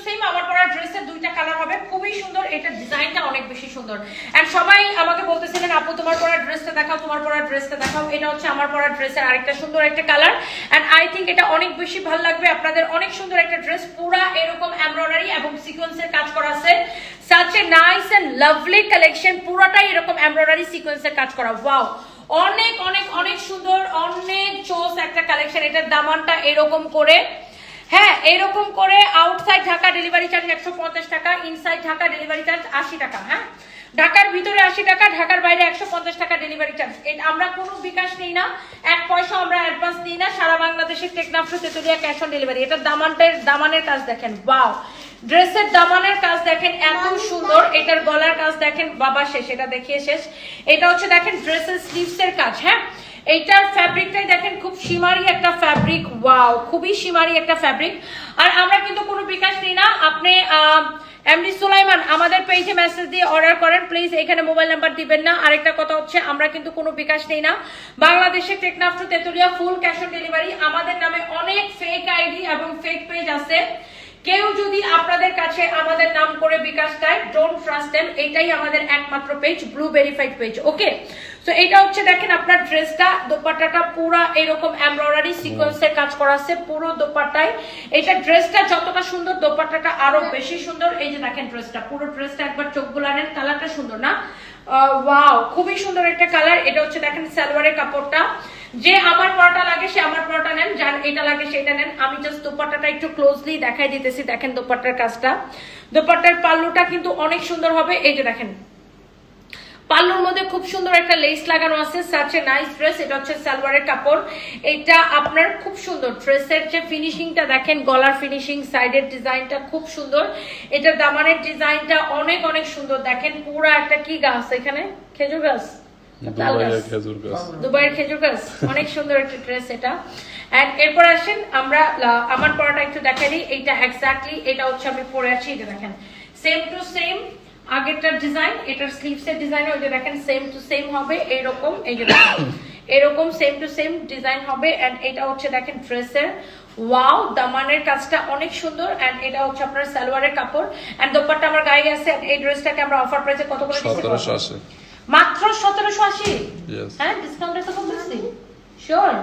Same আমার পরা ড্রেসের দুইটা কালার হবে, খুবই সুন্দর, এটা ডিজাইনটা অনেক বেশি সুন্দর। এন্ড সবাই আমাকে বলতেছিলেন আপু তোমার পরা ড্রেসটা দেখাও, তোমার পরা ড্রেসটা দেখাও। এটা হচ্ছে আমার পরা ড্রেসের আরেকটা সুন্দর একটা কালার, এন্ড আই থিংক এটা অনেক বেশি ভালো লাগবে আপনাদের। অনেক সুন্দর একটা ড্রেস, পুরা এরকম এমব্রয়ডারি এবং সিকোয়েন্সের কাজ করা আছে। such a nice and lovely collection, পুরোটাই এরকম এমব্রয়ডারি সিকোয়েন্সের কাজ করা। ওয়াও, অনেক অনেক অনেক সুন্দর, অনেক চোস একটা কালেকশন। এটার দামানটা এরকম করে, হ্যাঁ এরকম করে, আউটসাইড ঢাকা ডেলিভারি চার্জ 150 টাকা, ইনসাইড ঢাকা ডেলিভারি চার্জ 80 টাকা। হ্যাঁ, ঢাকার ভিতরে 80 টাকা, ঢাকার বাইরে 150 টাকা ডেলিভারি চার্জ। আমরা কোনো বিকাশ নেই না, 1 পয়সা আমরা অ্যাডভান্স নিই না। সারা বাংলাদেশের Teknaf Tetulia cash on delivery. এটা দামানের কাজ দেখেন, ওয়াও, ড্রেসের দামানের কাজ দেখেন এত সুন্দর। এটার গলার কাজ দেখেন, বাবা শেষ, এটা দেখিয়ে শেষ। এটা হচ্ছে দেখেন ড্রেসের স্লিভস এর কাজ। হ্যাঁ, এইটার ফ্যাব্রিকটাই দেখেন, খুব শিমারি একটা ফ্যাব্রিক। ওয়াও, খুবই শিমারি একটা ফ্যাব্রিক। আর আমরা কিন্তু কোনো বিকাশ নিই না। আপনি এমডি সুলাইমান আমাদের পেজে মেসেজ দিয়ে অর্ডার করেন প্লিজ, এখানে মোবাইল নাম্বার দিবেন না। আরেকটা কথা হচ্ছে আমরা কিন্তু কোনো বিকাশ নেই না। বাংলাদেশে Teknaf to Tetulia full cash on delivery. আমাদের নামে অনেক ফেক আইডি এবং ফেক পেজ আছে। কেউ যদি আপনাদের কাছে আমাদের নাম করে বিকাশ দেয়, ডোন্ট ট্রাস্ট দেম। এটাই আমাদের একমাত্র পেজ, ব্লু ভেরিফাইড পেজ। ওকে, সো এটা হচ্ছে দেখেন আপনার ড্রেসটা, দোপাট্টাটা পুরো এরকম এমব্রয়ডারি সিকোয়েন্সের কাজ করা আছে পুরো দোপাট্টায়। এটা ড্রেসটা যতটা সুন্দর, দোপাট্টাটা আরো বেশি সুন্দর। এই যে দেখেন ড্রেসটা, পুরো ড্রেসটা একবার চোখ বুলালেন, কালারটা সুন্দর না? ওয়াও, খুবই সুন্দর একটা কালার। এটা হচ্ছে দেখেন সালোয়ারের কাপড়টা। যে আমার পরাটা লাগে সে আমার পরাটা নেন, যার এটা লাগে সেটা নেন। আমি জাস্ট দোপাট্টাটা একটু ক্লোজলি দেখাই দিতেছি। দেখেন দোপাট্টার কাজটা, দোপাট্টার পাল্লুটা কিন্তু অনেক সুন্দর হবে। এই যে দেখেন পাল্লুর মধ্যে খুব সুন্দর একটা লেস লাগানো আছে। Such a nice dress. এটা হচ্ছে সালোয়ারের কাপড়। এটা আপনার খুব সুন্দর। ড্রেসের যে ফিনিশিংটা দেখেন, গলার ফিনিশিং, সাইডের ডিজাইনটা খুব সুন্দর। এটা দামানের ডিজাইনটা অনেক অনেক সুন্দর। দেখেন পুরো একটা কি গাছ এখানে, খেজুর গাছ, দুবাইয়ের খেজুর গাছ। অনেক সুন্দর একটা ড্রেস এটা। এন্ড এরপর আসেন আমরা আমার পরাটা একটু দেখাই দিই। এইটা এক্স্যাক্টলি এটা হচ্ছে আমি পরে আছি। এটা দেখেন সেম টু সেম আগেরটার ডিজাইন, এটার স্লিভস এর ডিজাইন ওই যে দেখেন সেম টু সেম হবে এরকম। এই যে এরকম সেম টু সেম ডিজাইন হবে। এন্ড এটা হচ্ছে দেখেন ড্রেসের, ওয়াও, দামানের কাজটা অনেক সুন্দর। এন্ড এটা হচ্ছে আপনার সালোয়ারের কাপড়। এন্ড দোপাট্টা আমার গায়ে আছে। এই ড্রেসটাকে আমরা অফার প্রাইসে কত করে দিচ্ছি? 1780, মাত্র 1780। হ্যাঁ, ডিসকাউন্টে তো খুব বেশি। শিওর।